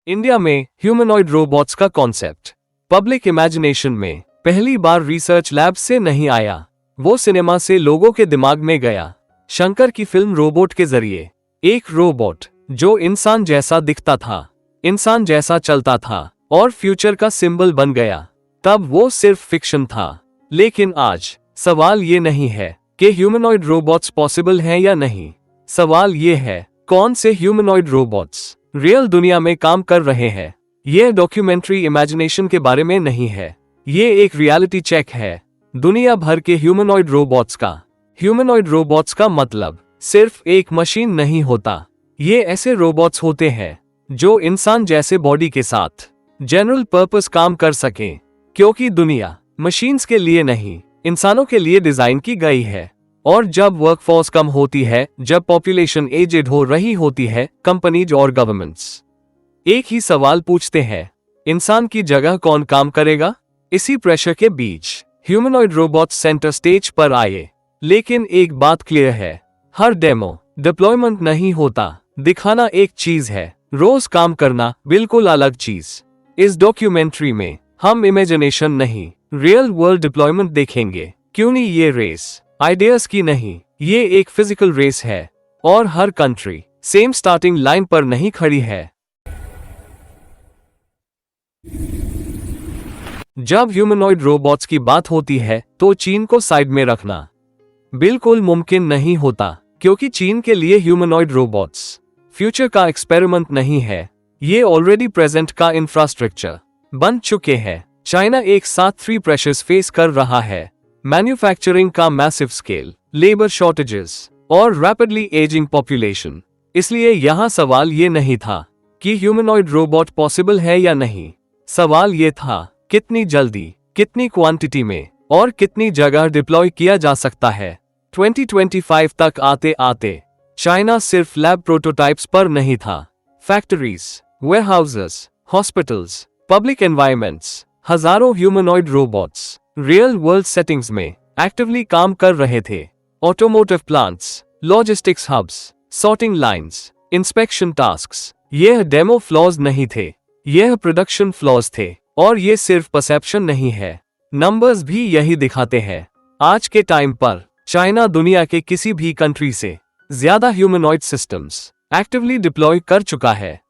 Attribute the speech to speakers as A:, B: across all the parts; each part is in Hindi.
A: इंडिया में ह्यूमनॉइड रोबोट्स का कॉन्सेप्ट पब्लिक इमेजिनेशन में पहली बार रिसर्च लैब से नहीं आया, वो सिनेमा से लोगों के दिमाग में गया। शंकर की फिल्म रोबोट के जरिए एक रोबोट जो इंसान जैसा दिखता था, इंसान जैसा चलता था और फ्यूचर का सिंबल बन गया। तब वो सिर्फ फिक्शन था, लेकिन आज सवाल ये नहीं है कि ह्यूमनॉइड रोबोट्स पॉसिबल हैं या नहीं। सवाल ये है, कौन से ह्यूमनॉइड रोबोट्स रियल दुनिया में काम कर रहे हैं। यह डॉक्यूमेंट्री इमेजिनेशन के बारे में नहीं है, ये एक रियलिटी चेक है दुनिया भर के ह्यूमनॉइड रोबोट्स का। ह्यूमनॉइड रोबोट्स का मतलब सिर्फ एक मशीन नहीं होता, ये ऐसे रोबोट्स होते हैं जो इंसान जैसे बॉडी के साथ जनरल पर्पस काम कर सकें, क्योंकि दुनिया मशीन्स के लिए नहीं, इंसानों के लिए डिजाइन की गई है। और जब वर्कफोर्स कम होती है, जब पॉपुलेशन एजेड हो रही होती है, कंपनीज और गवर्नमेंट्स एक ही सवाल पूछते हैं, इंसान की जगह कौन काम करेगा। इसी प्रेशर के बीच ह्यूमनॉइड रोबोट्स सेंटर स्टेज पर आए। लेकिन एक बात क्लियर है, हर डेमो डिप्लॉयमेंट नहीं होता। दिखाना एक चीज है, रोज काम करना बिल्कुल अलग चीज। इस डॉक्यूमेंट्री में हम इमेजिनेशन नहीं, रियल वर्ल्ड डिप्लॉयमेंट देखेंगे। क्यों नहीं, ये रेस आइडियाज की नहीं, ये एक फिजिकल रेस है और हर कंट्री सेम स्टार्टिंग लाइन पर नहीं खड़ी है। जब ह्यूमनॉइड रोबोट्स की बात होती है तो चीन को साइड में रखना बिल्कुल मुमकिन नहीं होता, क्योंकि चीन के लिए ह्यूमनॉइड रोबोट्स फ्यूचर का एक्सपेरिमेंट नहीं है, ये ऑलरेडी प्रेजेंट का इंफ्रास्ट्रक्चर बन चुके हैं। चाइना एक साथ 3 प्रेशर्स फेस कर रहा है, मैन्युफैक्चरिंग का मैसिव स्केल, लेबर शॉर्टेजेस और रैपिडली एजिंग पॉपुलेशन। इसलिए यहाँ सवाल ये नहीं था कि ह्यूमनॉइड रोबोट पॉसिबल है या नहीं, सवाल ये था कितनी जल्दी, कितनी क्वांटिटी में और कितनी जगह डिप्लॉय किया जा सकता है। 2025 तक आते आते चाइना सिर्फ लैब प्रोटोटाइप्स पर नहीं था, factories, warehouses, hospitals, public environments, हजारों humanoid robots real world settings में एक्टिवली काम कर रहे थे। Automotive plants, logistics hubs, sorting lines, inspection tasks, यह डेमो फ्लॉज नहीं थे, यह प्रोडक्शन फ्लॉज थे। और ये सिर्फ परसेप्शन नहीं है, नंबर्स भी यही दिखाते हैं। आज के टाइम पर चाइना दुनिया के किसी भी कंट्री से ज्यादा ह्यूमनॉइड सिस्टम्स एक्टिवली डिप्लॉय कर चुका है।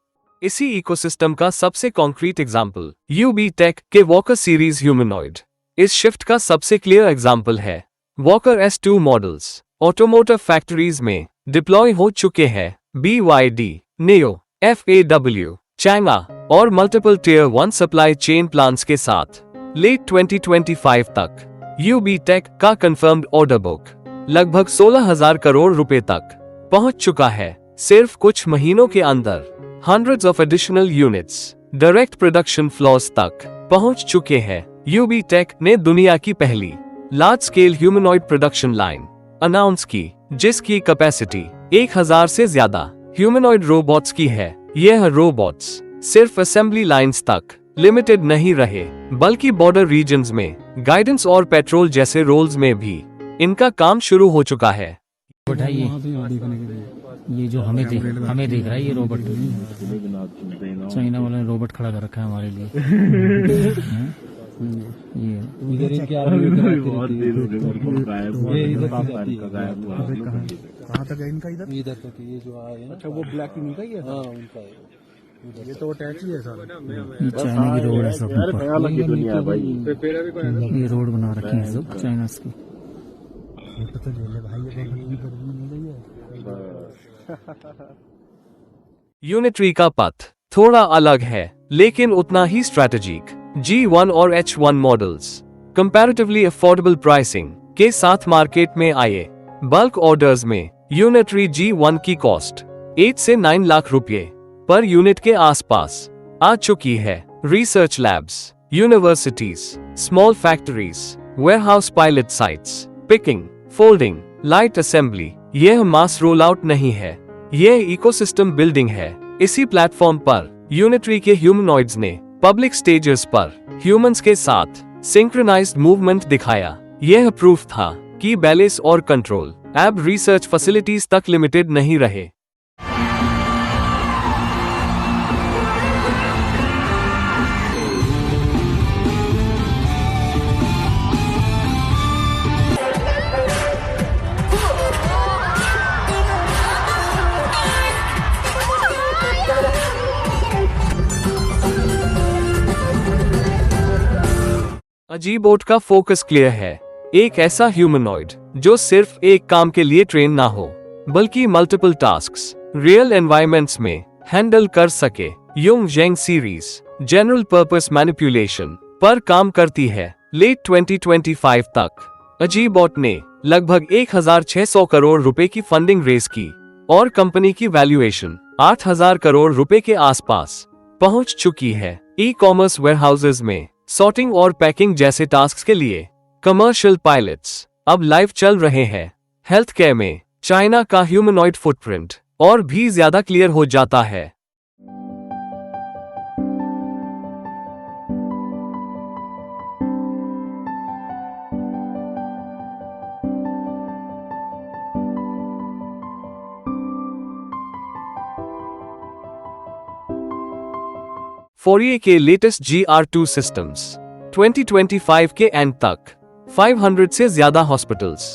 A: इसी इकोसिस्टम का सबसे कॉन्क्रीट एग्जाम्पल यूबी टेक के वॉकर सीरीज ह्यूमनॉइड इस शिफ्ट का सबसे क्लियर एग्जाम्पल है। Walker S2 models automotive factories में डिप्लॉय हो चुके हैं। BYD, NIO, FAW, चाइना और multiple tier 1 supply chain plans के साथ लेट 2025 तक यूबी टेक का कंफर्म्ड ऑर्डर बुक लगभग 16,000 करोड़ रुपए तक पहुंच चुका है। सिर्फ कुछ महीनों के अंदर hundreds of additional units direct production floors तक पहुंच चुके हैं। यूबी टेक ने दुनिया की पहली large scale humanoid production line announce की, जिसकी कैपेसिटी 1000 से ज्यादा ह्यूमनॉइड रोबोट्स की है। यह रोबोट्स सिर्फ असेंबली लाइंस तक लिमिटेड नहीं रहे, बल्कि बॉर्डर रीजन्स में गाइडेंस और पेट्रोल जैसे रोल्स में भी इनका काम शुरू हो चुका है।
B: ये जो हमें देख रहा है, ये रोबोट चाइना वाला ने रोबोट खड़ा कर रखा है हमारे लिए। ये इधर इनके कहाँ तक है इनका? इधर तक ये जो है ना। अच्छा, वो ब्लैक इनका ही है? हाँ, उनका है। ये तो अटैच ही है सारा। ये चाइना की रोड है सब। ये रोड बना रखी है सब चाइना की। तो ले ले भाई, ये गर्मी नहीं है।
A: यूनिट्री का पथ थोड़ा अलग है, लेकिन उतना ही स्ट्रैटेजिक। G1 और H1 models comparatively affordable pricing के साथ मार्केट में आए। बल्क ऑर्डर्स में यूनिट्री G1 की कॉस्ट 8 से 9 लाख रुपए पर यूनिट के आसपास आ चुकी है। Research labs, universities, small factories, warehouse pilot sites, picking, folding, light assembly, यह मास रोल आउट नहीं है, यह इकोसिस्टम बिल्डिंग है। इसी प्लेटफॉर्म पर यूनिट्री के ह्यूमनॉइड्स ने पब्लिक स्टेजेस पर ह्यूमंस के साथ सिंक्रोनाइज्ड मूवमेंट दिखाया। यह प्रूफ था कि बैलेंस और कंट्रोल अब रिसर्च फैसिलिटीज तक लिमिटेड नहीं रहे। अजीबोट का फोकस क्लियर है, एक ऐसा ह्यूमनॉइड जो सिर्फ एक काम के लिए ट्रेन ना हो बल्कि मल्टीपल टास्क्स रियल एनवायरमेंट्स में हैंडल कर सके। युंग जेंग सीरीज जनरल पर्पस मैनिपुलेशन पर काम करती है। लेट 2025 तक अजीबॉट ने लगभग 1600 करोड़ रुपए की फंडिंग रेज की और कंपनी की वैल्यूएशन 8000 करोड़ रुपए के आसपास पहुंच चुकी है। ई कॉमर्स वेयरहाउसेज में सॉर्टिंग और पैकिंग जैसे टास्क के लिए कमर्शियल पायलट्स अब लाइव चल रहे हैं। हेल्थ केयर में चाइना का ह्यूमनॉइड फुटप्रिंट और भी ज्यादा क्लियर हो जाता है। फोरिए के लेटेस्ट GR2 सिस्टम्स 2025 के एंड तक 500 से ज्यादा हॉस्पिटल्स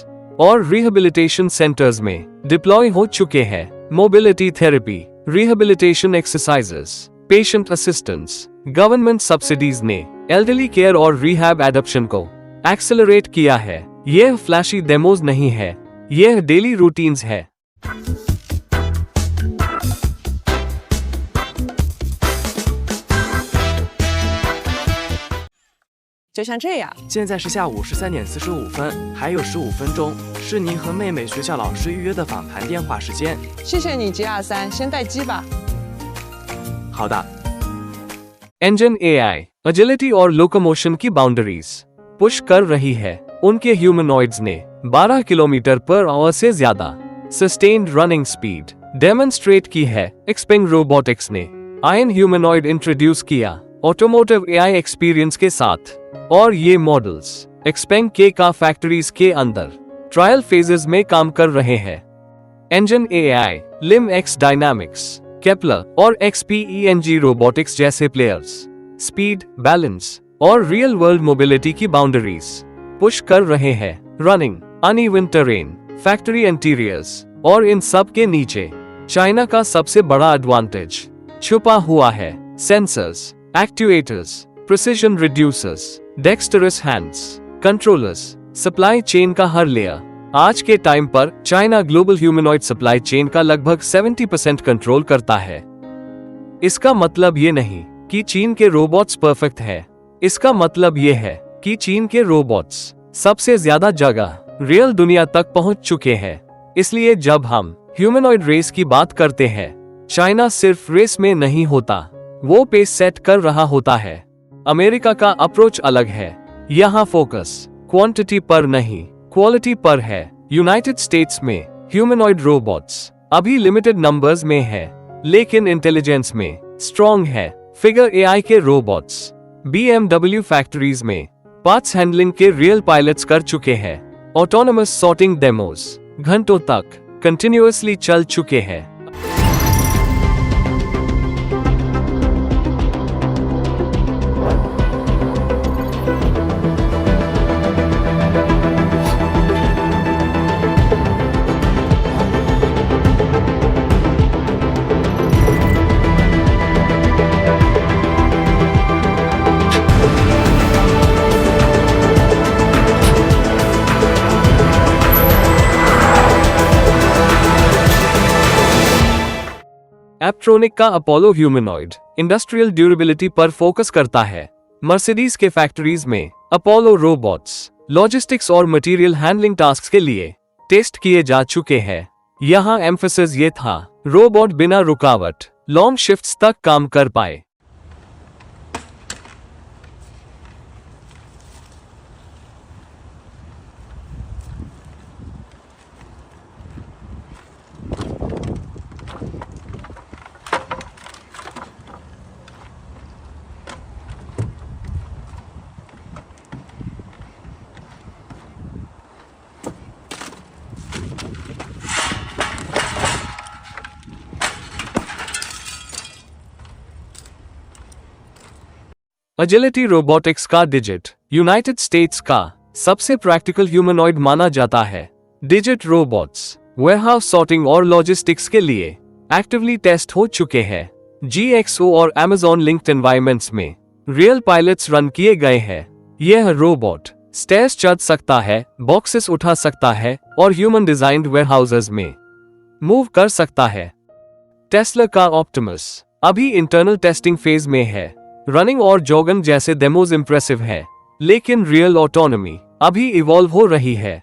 A: और रिहेबिलिटेशन सेंटर्स में डिप्लॉय हो चुके हैं। Mobility therapy, rehabilitation exercises, patient assistance, government subsidies ने एल्डरली केयर और रिहैब एडॉप्शन को एक्सेलरेट किया है। यह फ्लैशी डेमोज नहीं है, यह डेली रूटीन्स है।
C: 就像这样。
D: 现在是下午13点45分，还有15分钟，是您和妹妹学校老师预约的访谈电话时间。
C: 谢谢你 GR3，先待机吧。
D: 好的。
A: इंजन AI एजिलिटी और लोकोमोशन की बाउंड्रीज पुश कर रही है। उनके ह्यूमनॉइड्स ने 12 किलोमीटर पर आवर से ज्यादा सस्टेन्ड रनिंग स्पीड डेमोन्स्ट्रेट की है। एक्सपेंग रोबोटिक्स ने आयन ह्यूमनॉइड इंट्रोड्यूस किया ऑटोमोटिव AI एक्सपीरियंस के साथ, और ये मॉडल्स एक्सपेंग के का फैक्ट्रीज के अंदर ट्रायल फेजेस में काम कर रहे हैं। इंजन AI, लिम एक्स डायनामिक्स, केपलर और XPENG रोबोटिक्स जैसे प्लेयर्स स्पीड, बैलेंस और रियल वर्ल्ड मोबिलिटी की बाउंड्रीज पुश कर रहे हैं। Running, uneven terrain, factory interiors और इन सब के नीचे चाइना का सबसे बड़ा एडवांटेज छुपा हुआ है। Sensors, actuators, precision reducers, dexterous hands, controllers, supply chain का हर लेयर। आज के टाइम पर China global humanoid supply chain का लगभग 70% कंट्रोल करता है। इसका मतलब ये नहीं कि चीन के रोबोट्स परफेक्ट है, इसका मतलब ये है कि चीन के रोबोट्स सबसे ज्यादा जगह रियल दुनिया तक पहुंच चुके हैं। इसलिए जब हम ह्यूमनॉइड रेस की बात करते हैं, चाइना सिर्फ रेस में नहीं होता, वो पेस सेट कर रहा होता है। अमेरिका का अप्रोच अलग है, यहाँ फोकस क्वांटिटी पर नहीं क्वालिटी पर है। यूनाइटेड स्टेट्स में ह्यूमनॉइड रोबोट्स अभी लिमिटेड नंबर्स में है, लेकिन इंटेलिजेंस में स्ट्रॉन्ग है। फिगर AI के रोबोट्स BMW फैक्ट्रीज में पार्ट्स हैंडलिंग के रियल पायलट्स कर चुके हैं। ऑटोनमस सॉर्टिंग डेमोस घंटों तक कंटिन्यूअसली चल चुके हैं। एप्ट्रोनिक का अपोलो ह्यूमनॉइड इंडस्ट्रियल ड्यूरेबिलिटी पर फोकस करता है। मर्सिडीज के फैक्ट्रीज में अपोलो रोबोट्स लॉजिस्टिक्स और मटेरियल हैंडलिंग टास्क के लिए टेस्ट किए जा चुके हैं। यहाँ एम्फेसिस ये था, रोबोट बिना रुकावट लॉन्ग शिफ्ट्स तक काम कर पाए। एजिलिटी रोबोटिक्स का डिजिट यूनाइटेड स्टेट्स का सबसे प्रैक्टिकल ह्यूमनॉइड माना जाता है। डिजिट रोबोट्स वेयरहाउस सॉर्टिंग और लॉजिस्टिक्स के लिए एक्टिवली टेस्ट हो चुके हैं। GXO और Amazon लिंक्ड एनवायरमेंट्स में रियल पायलट्स रन किए गए हैं। यह रोबोट स्टेयर्स चढ़ सकता है, बॉक्सेस उठा सकता है और ह्यूमन डिजाइन्ड वेयरहाउसेस में मूव कर सकता है। टेस्ला का ऑप्टिमस अभी इंटरनल टेस्टिंग फेज में है। रनिंग और जॉगिंग जैसे डेमोज इंप्रेसिव है, लेकिन रियल ऑटोनॉमी अभी इवॉल्व हो रही है।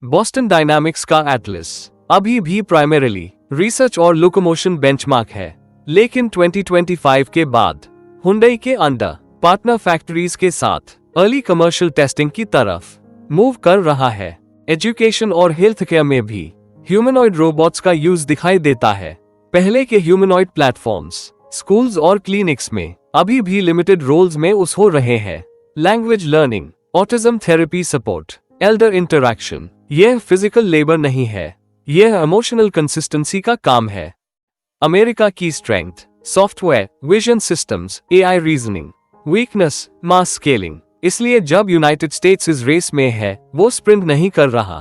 A: बॉस्टन डायनामिक्स का एटलस अभी भी प्राइमरीली रिसर्च और लोकोमोशन बेंचमार्क है, लेकिन 2025 के बाद हुंडई के अंडर पार्टनर फैक्ट्रीज के साथ अर्ली कमर्शियल टेस्टिंग की तरफ मूव कर रहा है। एजुकेशन और हेल्थ केयर में भी ह्यूमनॉइड रोबोट्स का यूज दिखाई देता है। पहले के ह्यूमनॉइड प्लेटफॉर्म्स स्कूल्स और क्लिनिक्स में अभी भी लिमिटेड रोल्स में यूज हो रहे हैं। Language learning, autism therapy support, Elder interaction, यह फिजिकल लेबर नहीं है, यह इमोशनल कंसिस्टेंसी का काम है। अमेरिका की strength software, vision systems, AI reasoning, weakness mass scaling. इसलिए जब यूनाइटेड स्टेट्स इस रेस में है, वो स्प्रिंट नहीं कर रहा,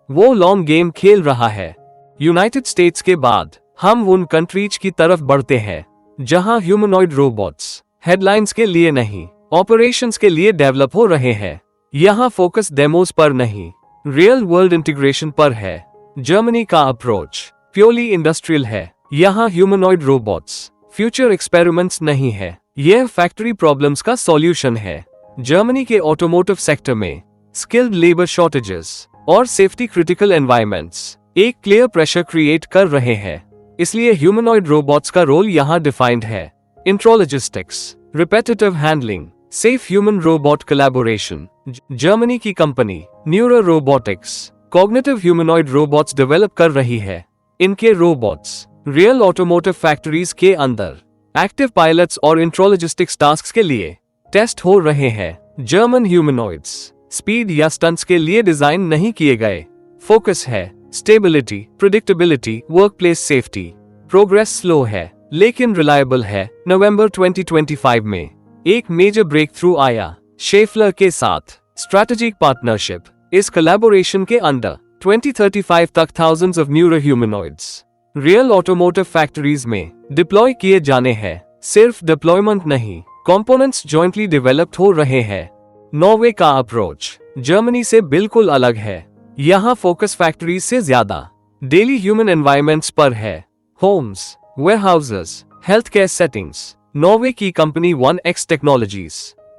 A: वो लॉन्ग गेम खेल रहा है। यूनाइटेड स्टेट्स के बाद हम उन कंट्रीज की तरफ बढ़ते हैं जहां ह्यूमनॉइड रोबोट्स हेडलाइंस के लिए नहीं, ऑपरेशंस के लिए डेवलप हो रहे हैं। यहाँ फोकस डेमोज पर नहीं, रियल वर्ल्ड इंटीग्रेशन पर है। जर्मनी का अप्रोच प्योरली इंडस्ट्रियल है। यहाँ ह्यूमनॉइड रोबोट्स फ्यूचर एक्सपेरिमेंट्स नहीं है, यह फैक्ट्री प्रॉब्लम्स का सॉल्यूशन है। जर्मनी के ऑटोमोटिव सेक्टर में स्किल्ड लेबर शॉर्टेजेस और सेफ्टी क्रिटिकल एनवायरमेंट्स एक क्लियर प्रेशर क्रिएट कर रहे हैं। इसलिए ह्यूमनॉइड रोबोट्स का रोल यहाँ डिफाइंड है। Intralogistics, repetitive handling, safe human robot collaboration. Germany की company Neuro Robotics cognitive humanoid robots develop कर रही है। इनके रोबोट्स रियल ऑटोमोटिव फैक्ट्रीज के अंदर एक्टिव पायलट्स और इंट्रोलॉजिस्टिक्स टास्क्स के लिए टेस्ट हो रहे हैं। जर्मन ह्यूमनॉइड्स स्पीड या स्टंट्स के लिए डिजाइन नहीं किए गए। फोकस है stability, predictability, workplace safety. Progress slow है लेकिन रिलायबल है। नवंबर 2025 में एक मेजर ब्रेक थ्रू आया शेफलर के साथ स्ट्रैटेजिक पार्टनरशिप। इस कोलैबोरेशन के अंडर 2035 तक thousands of neuro humanoids real automotive factories में डिप्लॉय किए जाने हैं। सिर्फ डिप्लॉयमेंट नहीं, कंपोनेंट्स जॉइंटली डेवलप्ड हो रहे हैं। नॉर्वे का अप्रोच जर्मनी से बिल्कुल अलग है। यहाँ फोकस फैक्ट्रीज से ज्यादा डेली ह्यूमन एनवायरमेंट्स पर है। Homes, warehouses, health care settings. Norway की company 1X technologies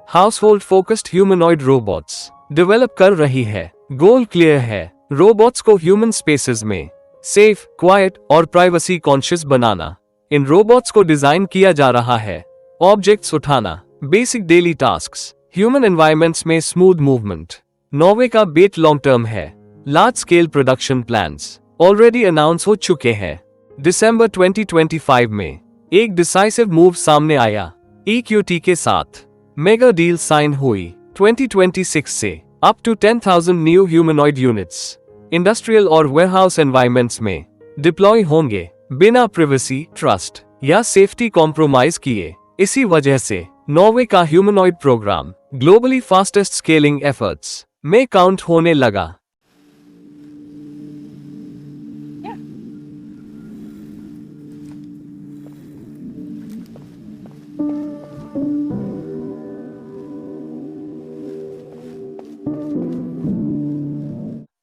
A: household focused humanoid robots develop कर रही है। गोल क्लियर है, रोबोट्स को ह्यूमन स्पेसेस में सेफ, क्वाइट और प्राइवेसी कॉन्शियस बनाना। इन रोबोट्स को डिजाइन किया जा रहा है ऑब्जेक्ट्स उठाना, basic daily tasks, human environments में स्मूथ मूवमेंट। नॉर्वे का बेट लॉन्ग टर्म है। Large scale production plans already announce हो चुके हैं। दिसंबर 2025 में एक डिसाइसिव मूव सामने आया। EQT के साथ मेगा डील साइन हुई। 2026 से up to 10,000 new humanoid units industrial और वेयरहाउस एनवायरमेंट्स में डिप्लॉय होंगे बिना प्राइवेसी, ट्रस्ट या सेफ्टी कॉम्प्रोमाइज किए। इसी वजह से नॉर्वे का humanoid program globally fastest scaling efforts में काउंट होने लगा।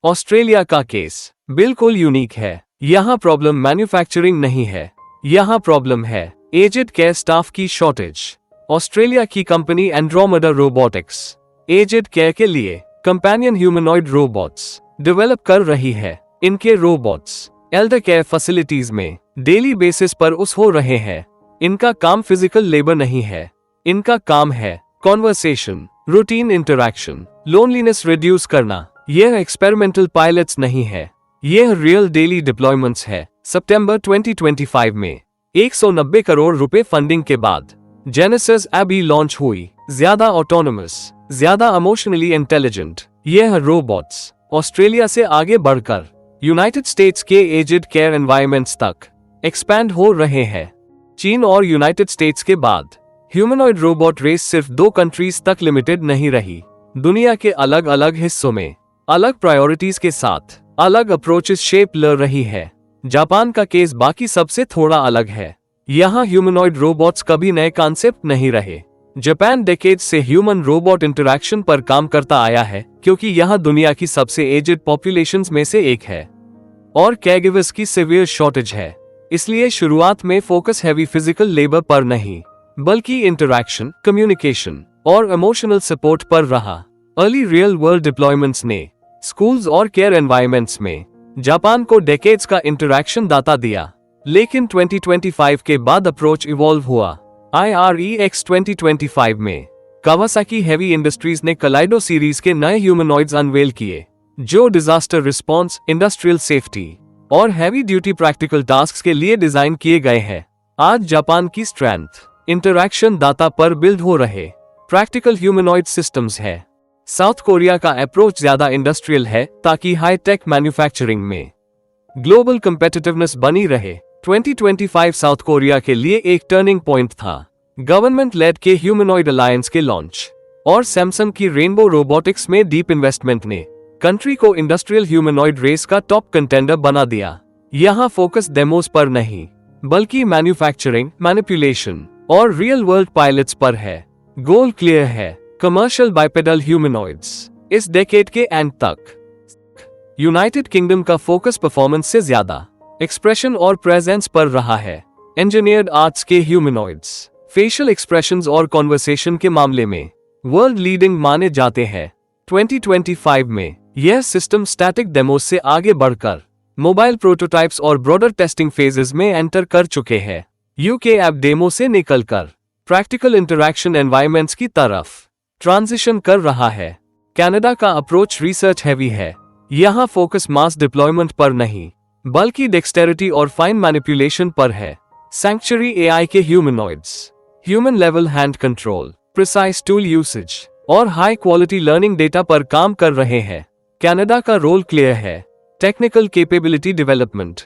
A: ऑस्ट्रेलिया का केस बिल्कुल यूनिक है। यहाँ प्रॉब्लम मैन्युफैक्चरिंग नहीं है, यहाँ प्रॉब्लम है एजेड केयर स्टाफ की शॉर्टेज। ऑस्ट्रेलिया की company Andromeda Robotics aged care के लिए कंपेनियन ह्यूमनॉइड रोबोट्स डेवलप कर रही है। इनके रोबोट्स एल्डर केयर फैसिलिटीज में डेली बेसिस पर यूज हो रहे हैं। इनका काम फिजिकल लेबर नहीं है, इनका काम है conversation, routine interaction, loneliness reduce करना। यह एक्सपेरिमेंटल पायलट्स नहीं है, यह रियल डेली डिप्लॉयमेंट्स है। सितंबर 2025 में 190 करोड़ रुपए फंडिंग के बाद जेनेसिस अभी लॉन्च हुई। ज्यादा ऑटोनमस, ज्यादा इमोशनली इंटेलिजेंट यह रोबोट्स ऑस्ट्रेलिया से आगे बढ़कर यूनाइटेड स्टेट्स के एजिड केयर एनवायरमेंट्स तक एक्सपैंड हो रहे हैं। चीन और यूनाइटेड स्टेट्स के बाद ह्यूमनॉइड रोबोट रेस सिर्फ 2 कंट्रीज तक लिमिटेड नहीं रही। दुनिया के अलग अलग हिस्सों में अलग प्रायोरिटीज के साथ अलग अप्रोचेस शेप ले रही है। जापान का केस बाकी सबसे थोड़ा अलग है। यहाँ ह्यूमनॉइड रोबोट्स कभी नए कॉन्सेप्ट नहीं रहे। जापान डेकेड्स से ह्यूमन रोबोट इंटरैक्शन पर काम करता आया है, क्योंकि यह दुनिया की सबसे एजिड पॉपुलेशंस में से एक है और कैरेगिवर्स की सीवियर शॉर्टेज है। इसलिए शुरुआत में फोकस हैवी फिजिकल लेबर पर नहीं, बल्कि इंटरैक्शन, कम्युनिकेशन और इमोशनल सपोर्ट पर रहा। अर्ली रियल वर्ल्ड डिप्लॉयमेंट्स ने स्कूल्स और केयर एनवायरनमेंट्स में जापान को डेकेड्स का इंटरैक्शन दाता दिया, लेकिन 2025 के बाद अप्रोच इवॉल्व हुआ। IREX 2025 में कावासाकी हेवी इंडस्ट्रीज ने कलाइडो सीरीज के नए ह्यूमनॉइड्स अनवेल किए, जो डिजास्टर रिस्पॉन्स, इंडस्ट्रियल सेफ्टी और हैवी ड्यूटी प्रैक्टिकल टास्क्स के लिए डिजाइन किए गए हैं। आज जापान की स्ट्रेंथ इंटरैक्शन डाटा पर बिल्ड हो रहे प्रैक्टिकल ह्यूमनॉइड सिस्टम्स है। साउथ कोरिया का अप्रोच ज्यादा इंडस्ट्रियल है, ताकि हाई टेक मैन्युफैक्चरिंग में ग्लोबल कंपेटिटिवनेस बनी रहे। 2025 साउथ कोरिया के लिए एक टर्निंग पॉइंट था। गवर्नमेंट लेड के ह्यूमनॉइड अलायंस के लॉन्च और सैमसंग की रेनबो रोबोटिक्स में डीप इन्वेस्टमेंट ने कंट्री को इंडस्ट्रियल ह्यूमनॉइड रेस का टॉप कंटेंडर बना दिया। यहाँ फोकस डेमोस पर नहीं, बल्कि मैन्युफैक्चरिंग, मैनिपुलेशन और रियल वर्ल्ड पायलट्स पर है। गोल क्लियर है, कमर्शियल बाइपेडल ह्यूमनॉइड्स इस डेकेड के एंड तक। यूनाइटेड किंगडम का फोकस परफॉर्मेंस से ज्यादा एक्सप्रेशन और प्रेजेंस पर रहा है। इंजीनियर्ड आर्ट्स के ह्यूमनॉइड्स फेशियल एक्सप्रेशंस और कॉन्वर्सेशन के मामले में वर्ल्ड लीडिंग माने जाते हैं। 2025 में यह सिस्टम स्टैटिक डेमोस से आगे बढ़कर मोबाइल प्रोटोटाइप्स और ब्रॉडर टेस्टिंग फेजेस में एंटर कर चुके हैं। यूके ऐप डेमो से निकलकर प्रैक्टिकल इंटरैक्शन एनवायरनमेंट्स की तरफ ट्रांजिशन कर रहा है। कनाडा का अप्रोच रिसर्च हैवी है। यहाँ फोकस मास डिप्लॉयमेंट पर नहीं, बल्कि डेक्सटेरिटी और फाइन मैनिपुलेशन पर है। सैंक्चुरी AI के humanoids human level hand control, precise tool usage और हाई क्वालिटी लर्निंग डेटा पर काम कर रहे हैं। कनाडा का रोल क्लियर है, टेक्निकल कैपेबिलिटी डेवलपमेंट।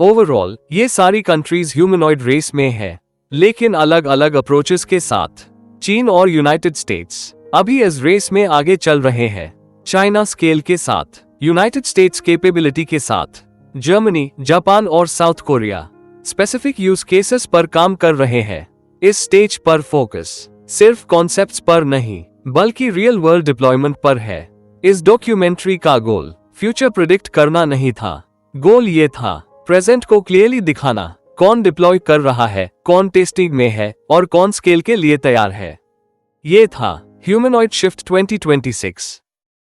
A: ओवरऑल ये सारी कंट्रीज ह्यूमनॉइड रेस में है, लेकिन अलग अलग अप्रोचेस के साथ। चीन और यूनाइटेड स्टेट्स अभी इस रेस में आगे चल रहे हैं। चाइना स्केल के साथ, यूनाइटेड स्टेट्स कैपेबिलिटी के साथ, जर्मनी, जापान और south Korea specific use cases पर काम कर रहे हैं। इस स्टेज पर फोकस सिर्फ कॉन्सेप्ट्स पर नहीं, बल्कि रियल वर्ल्ड डिप्लॉयमेंट पर है। इस डॉक्यूमेंट्री का गोल फ्यूचर प्रिडिक्ट करना नहीं था। गोल ये था प्रेजेंट को क्लियरली दिखाना, कौन डिप्लॉय कर रहा है, कौन टेस्टिंग में है और कौन स्केल के लिए तैयार है। ये था ह्यूमनॉइड शिफ्ट 2026।